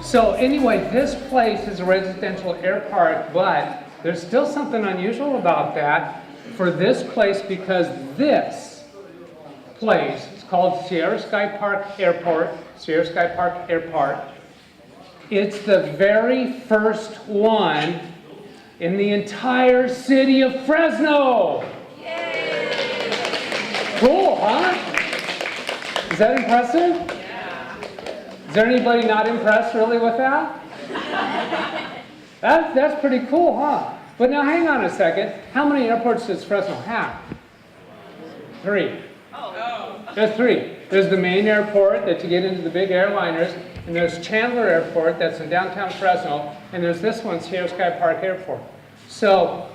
So anyway, this place is a residential air park, but there's still something unusual about that for this place, because this place is called Sierra Sky Park Airport, Sierra Sky Park Airport. It's the very first one in the entire city of Fresno. Yay. Cool, huh? Is that impressive? Is there anybody not impressed really with that? That's pretty cool, huh? But now hang on a second. How many airports does Fresno have? 3. There's 3. There's the main airport that you get into the big airliners, and there's Chandler Airport that's in downtown Fresno, and there's this one, Sierra Sky Park Airport. So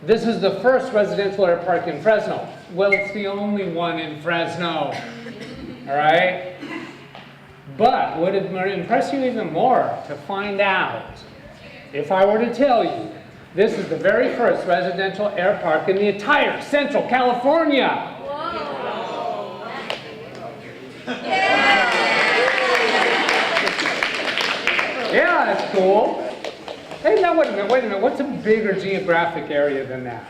this is the first residential air park in Fresno. Well, it's the only one in Fresno. All right? But would it impress you even more to find out if I were to tell you this is the very first residential air park in the entire Central California? Whoa. Yeah, that's cool. Hey, now wait a minute. What's a bigger geographic area than that?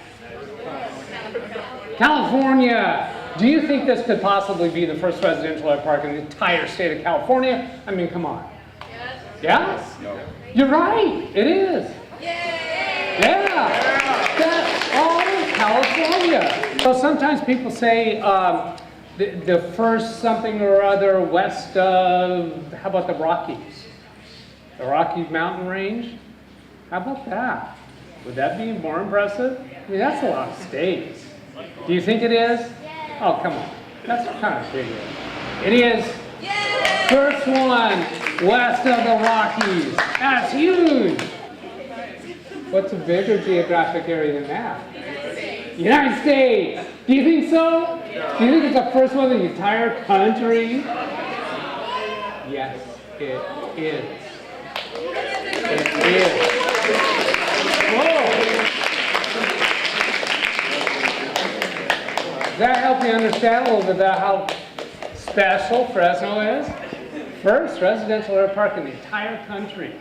California. Do you think this could possibly be the first residential air park in the entire state of California? I mean, come on. Yes. Yeah? No. You're right. It is. Yay! Yeah. That's all California. So sometimes people say the first something or other west of, how about the Rockies? The Rocky Mountain Range? How about that? Would that be more impressive? I mean, that's a lot of states. Do you think it is? Oh, come on. That's kind of big. It is. Yay! First one west of the Rockies. That's huge. What's a bigger geographic area than that? United States. Do you think so? Do you think it's the first one in the entire country? Yes, it is. It is. Whoa. Does that help you understand a little bit about how special Fresno is? First residential air park in the entire country.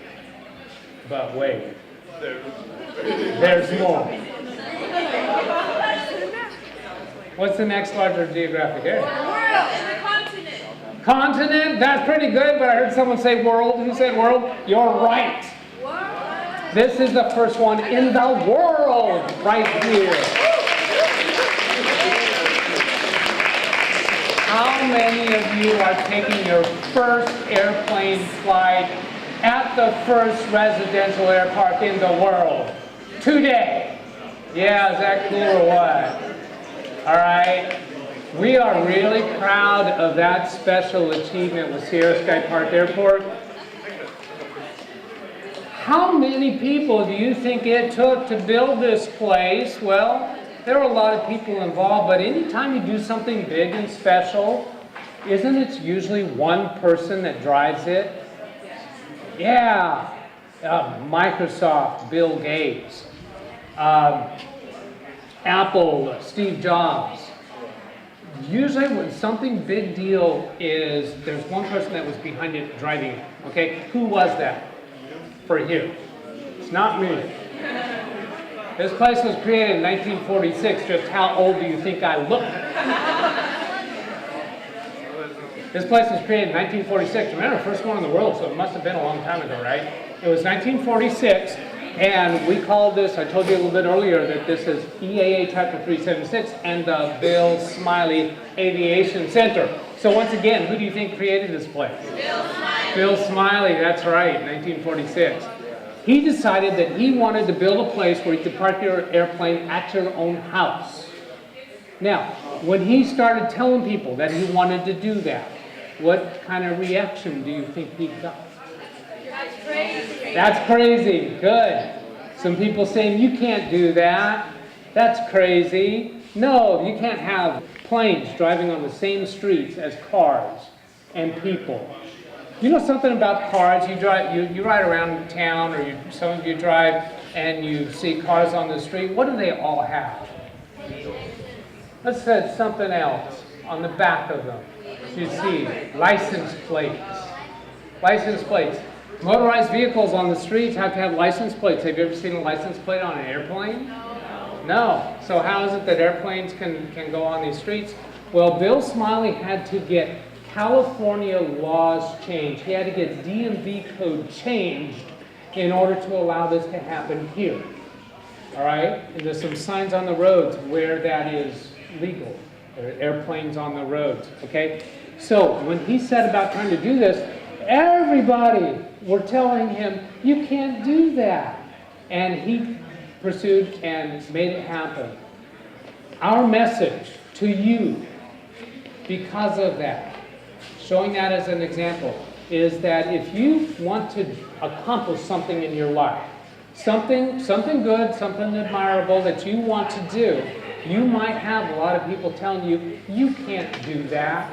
But wait, there's more. What's the next larger geographic area? World. Continent. Continent? That's pretty good, but I heard someone say world. Who said world? You're right. World. This is the first one in the world right here. How many of you are taking your first airplane flight at the first residential air park in the world today? Yeah, is that cool or what? All right. We are really proud of that special achievement with Sierra Sky Park Airport. How many people do you think it took to build this place? Well, there were a lot of people involved, but anytime you do something big and special, isn't it usually one person that drives it? Yeah. Microsoft, Bill Gates. Apple, Steve Jobs. Usually when something big deal is, there's one person that was behind it driving it. Okay, who was that for here? It's not me. This place was created in 1946. Just how old do you think I look? This place was created in 1946. Remember, first one in the world, so it must have been a long time ago, right? It was 1946, and we called this, I told you a little bit earlier that this is EAA Chapter 376 and the Bill Smilie Aviation Center. So once again, who do you think created this place? Bill Smilie. Bill Smilie, that's right, 1946. He decided that he wanted to build a place where you could park your airplane at your own house. Now, when he started telling people that he wanted to do that, what kind of reaction do you think he got? That's crazy. That's crazy. Good. Some people saying, you can't do that. That's crazy. No, you can't have planes driving on the same streets as cars and people. You know something about cars? You ride around town, or some of you drive and you see cars on the street. What do they all have? Let's say something else on the back of them. You see license plates. License plates. Motorized vehicles on the streets have to have license plates. Have you ever seen a license plate on an airplane? No. So how is it that airplanes can go on these streets? Well, Bill Smilie had to get California laws changed. He had to get DMV code changed in order to allow this to happen here. All right? And there's some signs on the roads where that is legal. There are airplanes on the roads, okay? So when he set about trying to do this, everybody were telling him, you can't do that. And he pursued and made it happen. Our message to you, because of that, showing that as an example, is that if you want to accomplish something in your life, something good, something admirable that you want to do, you might have a lot of people telling you, you can't do that.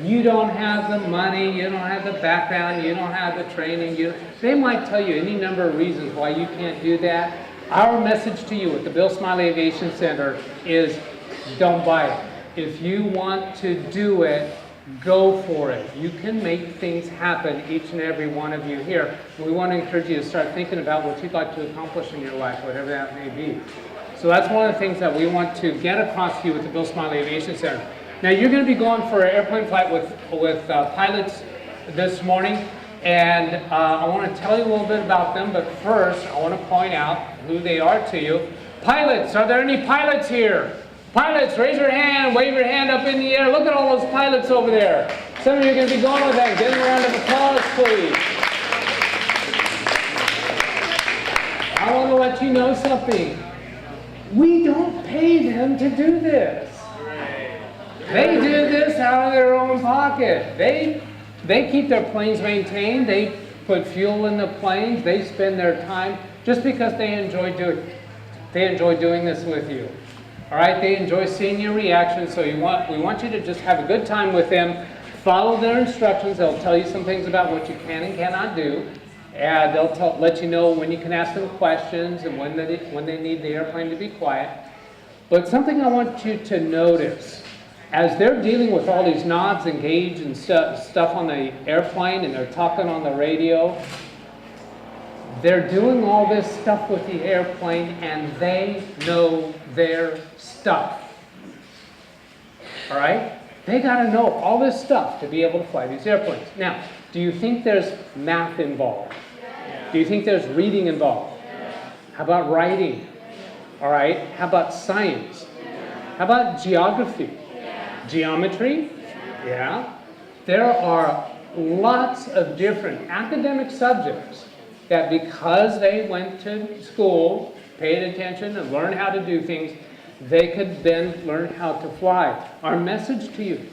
You don't have the money, you don't have the background, you don't have the training. They might tell you any number of reasons why you can't do that. Our message to you at the Bill Smilie Aviation Center is don't buy it. If you want to do it, go for it. You can make things happen, each and every one of you here. We want to encourage you to start thinking about what you'd like to accomplish in your life, whatever that may be. So that's one of the things that we want to get across to you at the Bill Smilie Aviation Center. Now you're going to be going for an airplane flight with pilots this morning, and I want to tell you a little bit about them, but first I want to point out who they are to you. Pilots, are there any pilots here? Pilots, raise your hand, wave your hand up in the air. Look at all those pilots over there. Some of you are going to be going with them. Give them a round of applause, please. I want to let you know something. We don't pay them to do this. They do this out of their own pocket. They keep their planes maintained. They put fuel in the planes. They spend their time just because they enjoy doing this with you. All right, they enjoy seeing your reaction, so we want you to just have a good time with them. Follow their instructions. They'll tell you some things about what you can and cannot do. And they'll let you know when you can ask them questions and when they need the airplane to be quiet. But something I want you to notice, as they're dealing with all these knobs and gauge and stuff on the airplane, and they're talking on the radio, they're doing all this stuff with the airplane, and they know their stuff. All right? They got to know all this stuff to be able to fly these airplanes. Now, do you think there's math involved? Do you think there's reading involved? How about writing? All right? How about science? How about geography? Geometry? Yeah. There are lots of different academic subjects that because they went to school, paid attention, and learned how to do things, they could then learn how to fly. Our message to you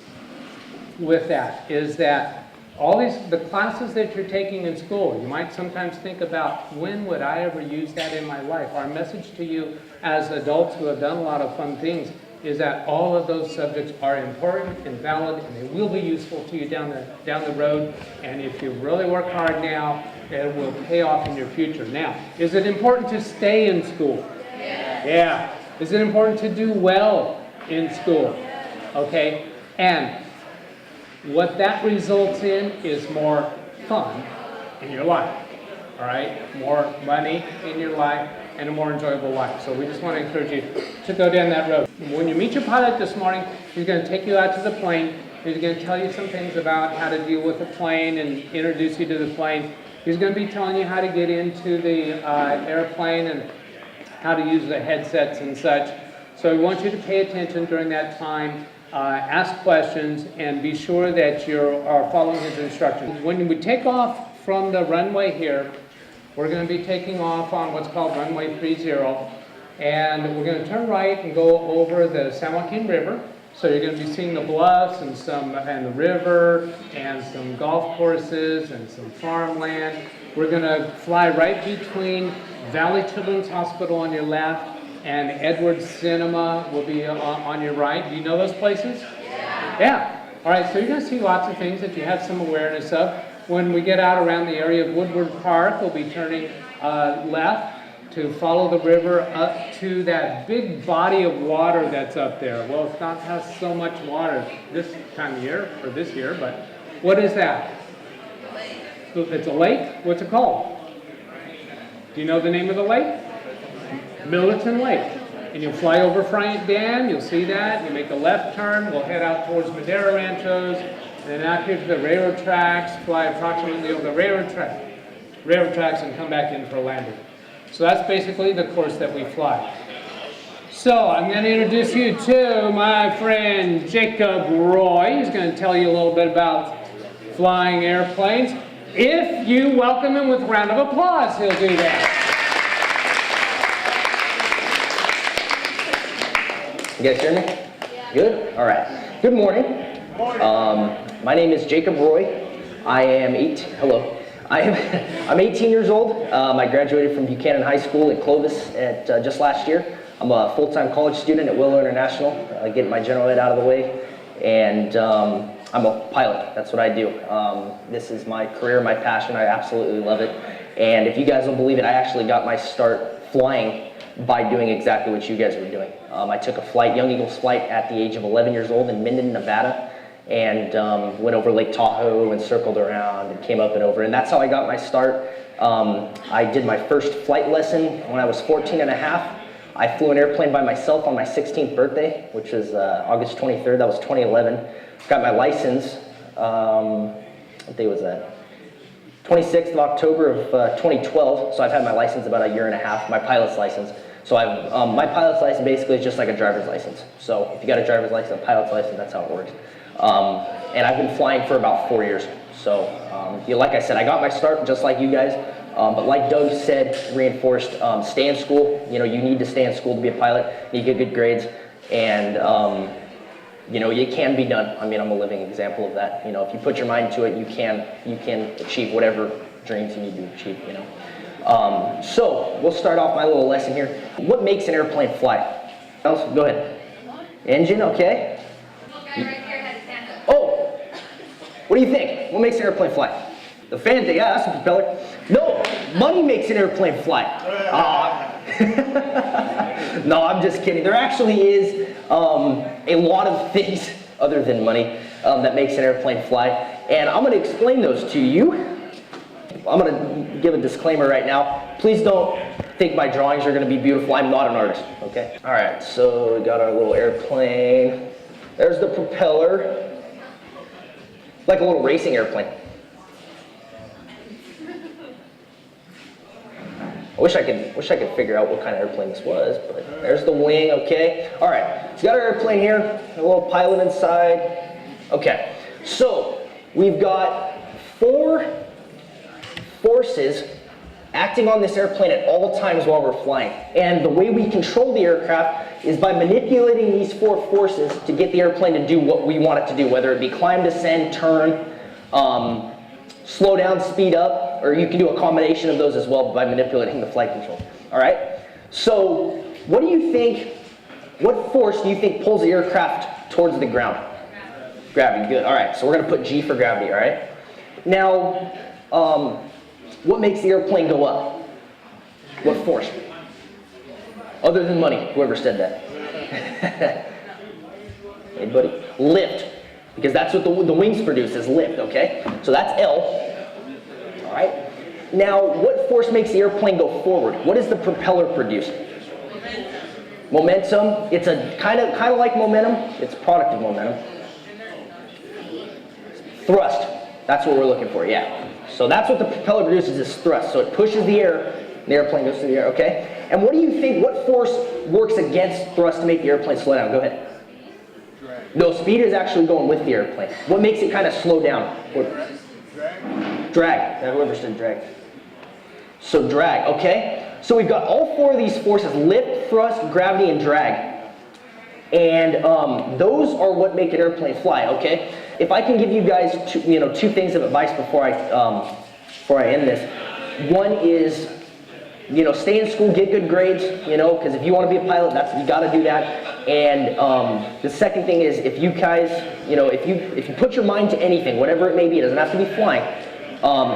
with that is that the classes that you're taking in school, you might sometimes think about, when would I ever use that in my life? Our message to you as adults who have done a lot of fun things is that all of those subjects are important and valid, and they will be useful to you down the road. And if you really work hard now, it will pay off in your future. Now, is it important to stay in school? Yeah. Is it important to do well in school? Okay. And what that results in is more fun in your life. All right? More money in your life and a more enjoyable life. So we just want to encourage you to go down that road. When you meet your pilot this morning, he's going to take you out to the plane. He's going to tell you some things about how to deal with the plane and introduce you to the plane. He's going to be telling you how to get into the airplane and how to use the headsets and such. So we want you to pay attention during that time, ask questions, and be sure that you are following his instructions. When we take off from the runway here, we're going to be taking off on what's called runway 30, and we're going to turn right and go over the San Joaquin River. So you're going to be seeing the bluffs and the river and some golf courses and some farmland. We're going to fly right between Valley Children's Hospital on your left and Edwards Cinema will be on your right. Do you know those places? Yeah. All right, so you're going to see lots of things that you have some awareness of. When we get out around the area of Woodward Park, we'll be turning left to follow the river up to that big body of water that's up there. Well, it's not has so much water this time of year, or this year, but what is that? It's a lake. What's it called? Do you know the name of the lake? Millerton Lake. And you'll fly over Bryant Dam, you'll see that, you make a left turn, we'll head out towards Madera Ranchos, and then out here to the railroad tracks, fly approximately over the railroad tracks and come back in for a landing. So that's basically the course that we fly. So I'm going to introduce you to my friend Jacob Roy. He's going to tell you a little bit about flying airplanes. If you welcome him with a round of applause, he'll do that. You guys hear me? Yeah. Good? All right. Good morning. My name is Jacob Roy. I am 18. Hello. I'm 18 years old. I graduated from Buchanan High School in Clovis just last year. I'm a full-time college student at Willow International, getting my general ed out of the way, and I'm a pilot. That's what I do. This is my career, my passion. I absolutely love it. And if you guys will believe it, I actually got my start flying by doing exactly what you guys were doing. I took a flight, Young Eagles flight, at the age of 11 years old in Minden, Nevada, and went over Lake Tahoe and circled around and came up and over. And that's how I got my start. I did my first flight lesson when I was 14 and a half. I flew an airplane by myself on my 16th birthday, which was August 23rd. That was 2011. Got my license, what day was that? 26th of October of 2012, so I've had my license about a year and a half, my pilot's license. So my pilot's license basically is just like a driver's license. So if you got a driver's license, a pilot's license, that's how it works. And I've been flying for about 4 years. So like I said, I got my start just like you guys. But like Doug said, reinforced, stay in school. You need to stay in school to be a pilot. You get good grades, and it can be done. I mean, I'm a living example of that. If you put your mind to it, you can achieve whatever dreams you need to achieve. So we'll start off my little lesson here. What makes an airplane fly? Go ahead. Engine, okay. Guy right here has his hand up. Oh, what do you think? What makes an airplane fly? The fan thing, yeah, that's a propeller. No, money makes an airplane fly. No, I'm just kidding. There actually is a lot of things other than money that makes an airplane fly, and I'm going to explain those to you. I'm going to give a disclaimer right now. Please don't think my drawings are going to be beautiful. I'm not an artist, okay? All right, so we got our little airplane. There's the propeller, like a little racing airplane. I wish I could figure out what kind of airplane this was, but there's the wing, okay? All right, so we got our airplane here, a little pilot inside. Okay, so we've got 4 forces acting on this airplane at all times while we're flying. And the way we control the aircraft is by manipulating these 4 forces to get the airplane to do what we want it to do, whether it be climb, descend, turn, slow down, speed up, or you can do a combination of those as well by manipulating the flight control. All right? So what force do you think pulls the aircraft towards the ground? Gravity, good. All right, so we're going to put G for gravity, all right? Now, what makes the airplane go up? What force? Other than money, whoever said that. Anybody? Lift. Because that's what the wings produce, is lift, okay? So that's L. All right? Now, what force makes the airplane go forward? What does the propeller produce? Momentum. It's a kind of like momentum. It's a product of momentum. Thrust. That's what we're looking for, yeah. So that's what the propeller produces, is thrust. So it pushes the air, and the airplane goes through the air, okay? And what do you think, what force works against thrust to make the airplane slow down? Go ahead. No, speed is actually going with the airplane. What makes it kind of slow down? Drag. Whoever said drag. So drag, okay? So we've got all 4 of these forces: lift, thrust, gravity, and drag. And those are what make an airplane fly, okay? If I can give you guys 2 things of advice before I end this. One is, stay in school, get good grades, because if you want to be a pilot, you got to do that. And the second thing is, if you guys, if you put your mind to anything, whatever it may be, it doesn't have to be flying,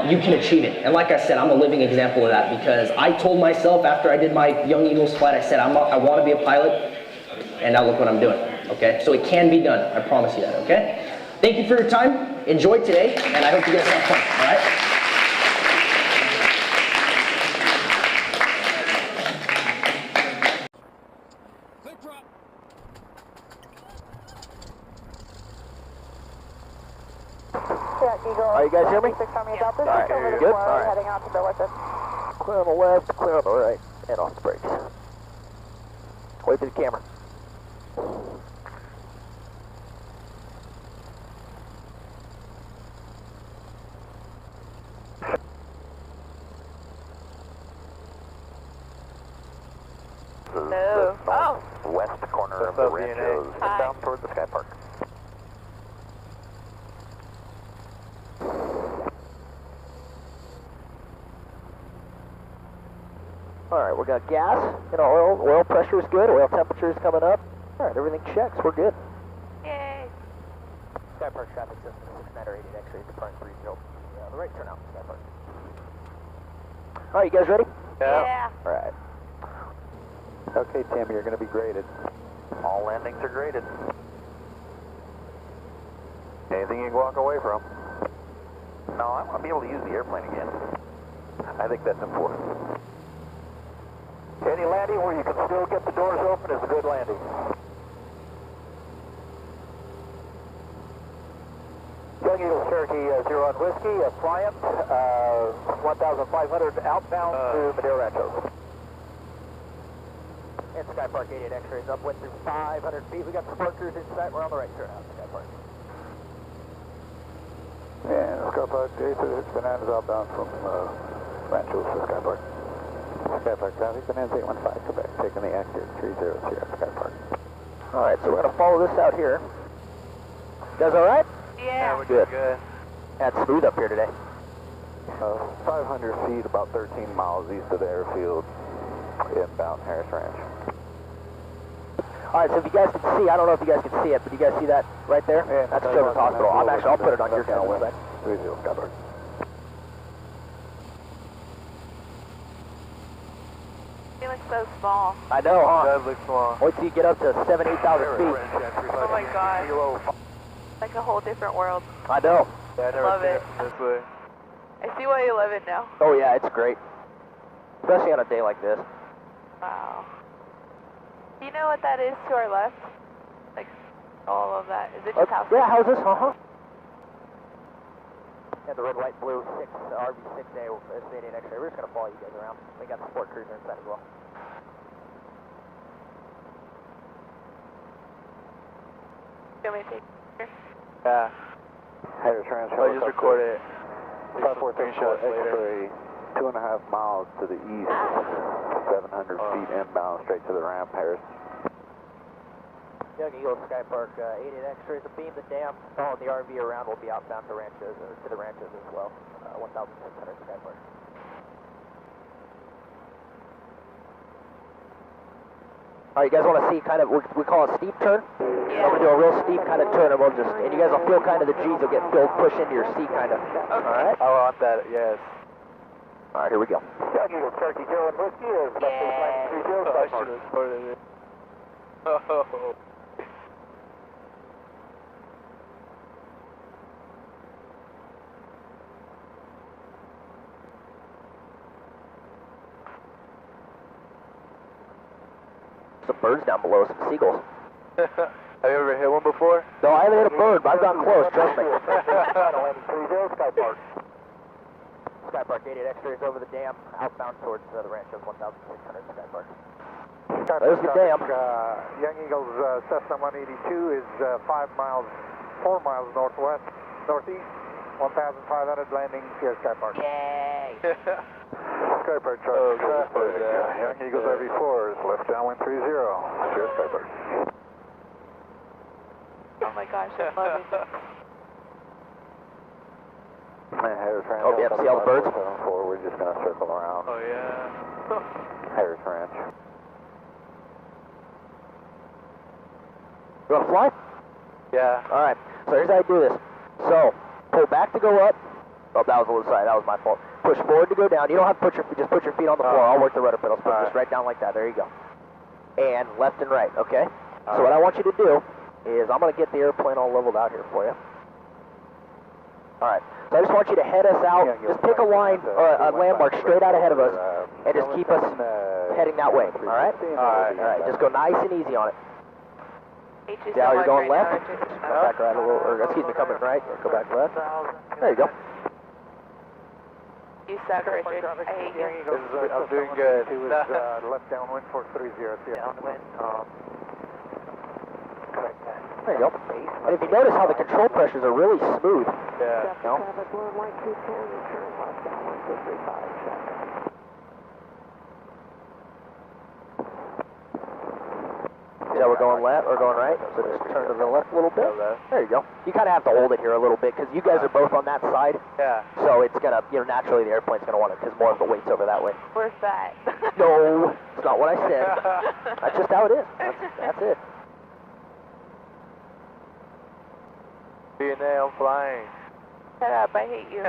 you can achieve it. And like I said, I'm a living example of that, because I told myself after I did my Young Eagles flight, I said, I want to be a pilot, and now look what I'm doing, okay? So it can be done, I promise you that, okay? Thank you for your time. Enjoy today, and I hope you guys have fun, all right? Yeah, Eagle. All right, you guys hear me? All right, good? All right. Heading out to Billington. Clear on the left, clear on the right, and off the brakes. Wait for the camera. No. Oh. West corner of the ranchos, down toward the sky park. Alright, we got gas, oil pressure is good, oil temperature is coming up. Alright, everything checks, we're good. Yay. Sky Park traffic system, 6988 X-ray, departing 30. Yeah, the right turn out, Sky Park. Alright, you guys ready? Yeah. Alright. Okay, Tim, you're going to be graded. All landings are graded. Anything you can walk away from? No, I want to be able to use the airplane again. I think that's important. Any landing where you can still get the doors open is a good landing. Young Eagle Cherokee 0 on Whiskey, flying 1,500 outbound to Madera Rancho. And Sky Park 88 X-rays up, went through 500 feet. We got support crews in sight, we're on the right turn out, Sky Park. And Sky Park 86 Bananas outbound from Ranchos to Sky Park. Sky Park traffic, Bananas 815 Quebec, taking the active 30 here at Sky Park. Alright, so we're going to follow this out here. You guys alright? Yeah. we're Good. good. Yeah, it's smooth up here today. 500 feet, about 13 miles east of the airfield, inbound Harris Ranch. Alright, so if you guys can see, I don't know if you guys can see it, but you guys see that right there? Yeah, That's Children's Hospital. I'll put it on your camera side. 30 Sky Park. He looks so small. I know, huh? It does look small. Wait till you get up to 7,000, 8,000 feet. Oh my god. Like a whole different world. I know. Yeah, I never Love seen it. this way. I see why you love it now. Oh yeah, it's great. Especially on a day like this. Wow. Do you know what that is to our left? Like, all of that. Is it just houses? Yeah, houses, uh-huh. And the red, white, blue, RV6A, S88 X-ray. We're just going to follow you guys around. We got the support cruiser inside as well. You want me to take a picture? Yeah. Harris Ranch. Oh, just record it. 5434 X-ray, 2.5 miles to the east, 700 feet inbound, straight to the ramp, Harris. Young Eagle, Sky Park, 88 X-rays, a beam the dam, following the RV around, will be outbound to ranches, or to the ranches as well. 1,600 Sky Park. Alright, you guys want to see kind of, we call it a steep turn? Yeah. We'll do a real steep kind of turn, and and you guys will feel kind of the G's will get pushed into your seat kind of. Okay. Alright? I want that, yes. Alright, here we go. Young Eagle, Turkey, Joe, and Whiskey is Yay. 30 Oh, Sky I Park. should have recorded it. Oh. Some birds down below, some seagulls. Have you ever hit one before? No, I haven't hit a bird, but I've gotten close, trust me. Final landing 30 Sky Park. Sky Park 88 X-rays over the dam, outbound towards the ranchos, 1,600 Sky Park. There's the dam. Young Eagle's Cessna 182 is 4 miles northwest, northeast, 1,500 landing here, Sky Park. Yay. Sky Park Oh, traffic. good. Young Eagle's RV4 is left downwind 30. Cheers, Sky Park. Oh my gosh, I love it. Harris Ranch. Oh, yeah, see all the birds? 474, we're just going to circle around Oh, yeah. Harris Ranch. You want to fly? Yeah. Alright, so here's how you do this. So, pull back to go up. Oh, that was a little side, that was my fault. Push forward to go down. You don't have to put just put your feet on the floor. I'll work the rudder pedals. Put All just right down like that. There you go. And left and right, okay? So what I want you to do is I'm going to get the airplane all leveled out here for you. Alright, so I just want you to head us out. Just pick a line, a landmark straight out ahead of us, and just keep us heading that way, alright? Alright. Alright, just go nice and easy on it. H is Yeah, so you're much going right left. now, or just- Come back right a little, or excuse me, coming right. Go back left. There you go. You suck, Richard. I hate you. I'm doing good. He was left downwind for 30. Downwind. There you go. And if you notice how the control pressures are really smooth. Yeah. No? Yeah, we're going left or going right. So just turn to the left a little bit. There you go. You kind of have to hold it here a little bit because you guys are both on that side. Yeah. So it's gonna, naturally the airplane's gonna want it because more of the weight's over that way. We're fat. No, it's not what I said. That's just how it is. That's it. DNA, I'm flying. Shut up, I hate you.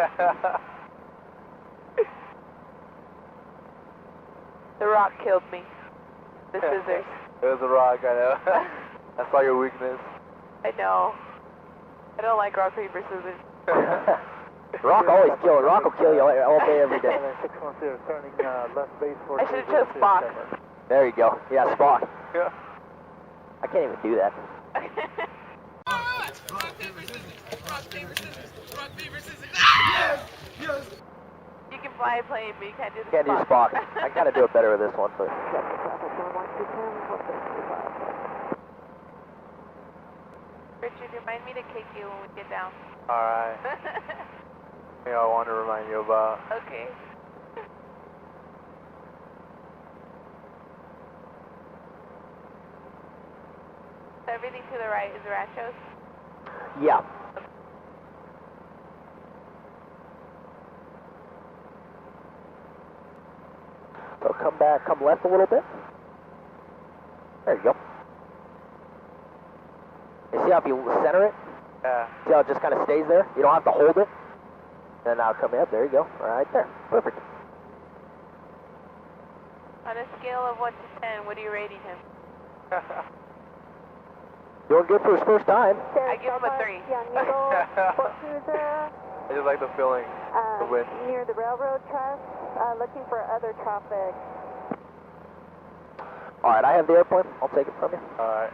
The rock killed me. The scissors. It was a rock, I know. I saw your weakness. I know. I don't like rock, paper, scissors. Rock always kill. Rock will kill you all day, every day. 610 turning left base for I should have chose Spock. There you go. Yeah, Spock. Yeah. I can't even do that. Rock, paper, scissors. Rock, paper, scissors. Rock, paper, scissors. Yes! You can fly a plane, but you can't do the Can't do Spock. I gotta do it better with this one, but. Richard, remind me to kick you when we get down. Alright. Yeah, I want to remind you about. Okay. Everything to the right is Ranchos. Yeah. So come back, come left a little bit. There you go. You see how if you center it? Yeah. See how it just kind of stays there? You don't have to hold it. And now come up. There you go. Right there. Perfect. On a scale of 1 to 10, what are you rating him? Doing good for his first time. I give him a 3. I just like the feeling. The wind. Near the railroad tracks, looking for other traffic. All right, I have the airplane. I'll take it from you. Alright.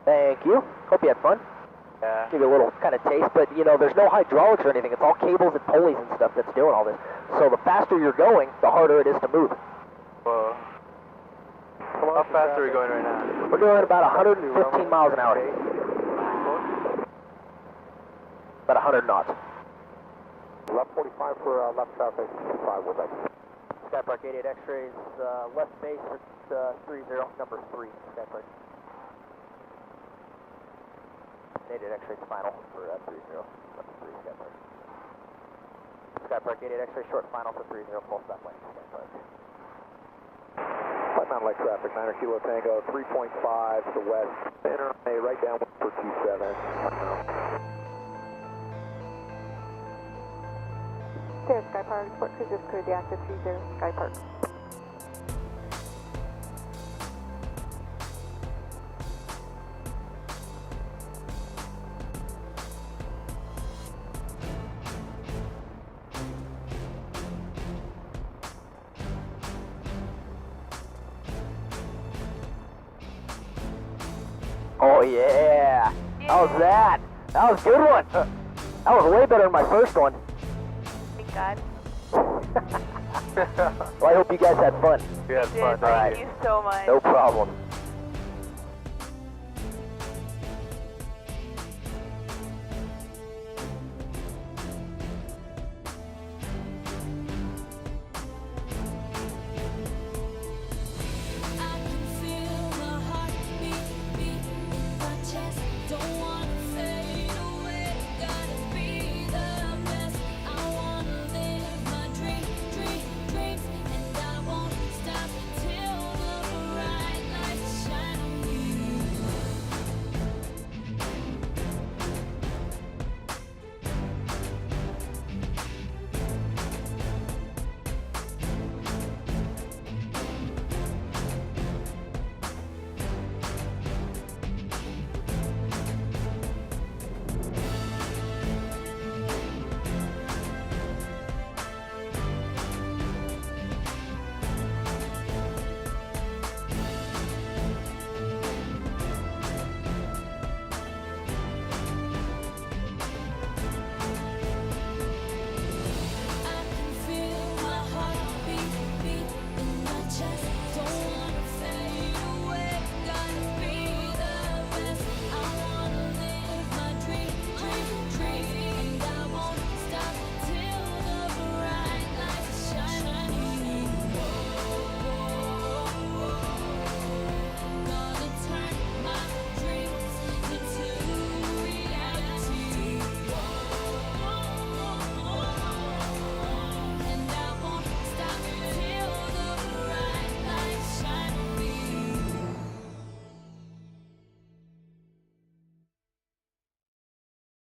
Thank you. Hope you had fun. Yeah. Give you a little kind of taste, but there's no hydraulics or anything. It's all cables and pulleys and stuff that's doing all this. So the faster you're going, the harder it is to move. Whoa. How fast are we going right now? We're doing about 115 miles an hour. About 100 knots. Left 45 for left traffic, 5 with us. Skypark 88 X-rays, left base for 30, number 3, Skypark. 88 X-rays final for 30, number 3, Skypark. Skypark 88 X-ray short final for 30, full stop lane, Skypark. Flight Mountain Light traffic, 9 Kilo Tango, 3.5 to the west. Enter A right downwind for 27. There, Sky Park. Report cruisers cleared the active 30, Sky Park. Oh yeah! How's that? That was a good one! That was way better than my first one. Thank God. Well, I hope you guys had fun. We had fun. Thank you so much. No problem.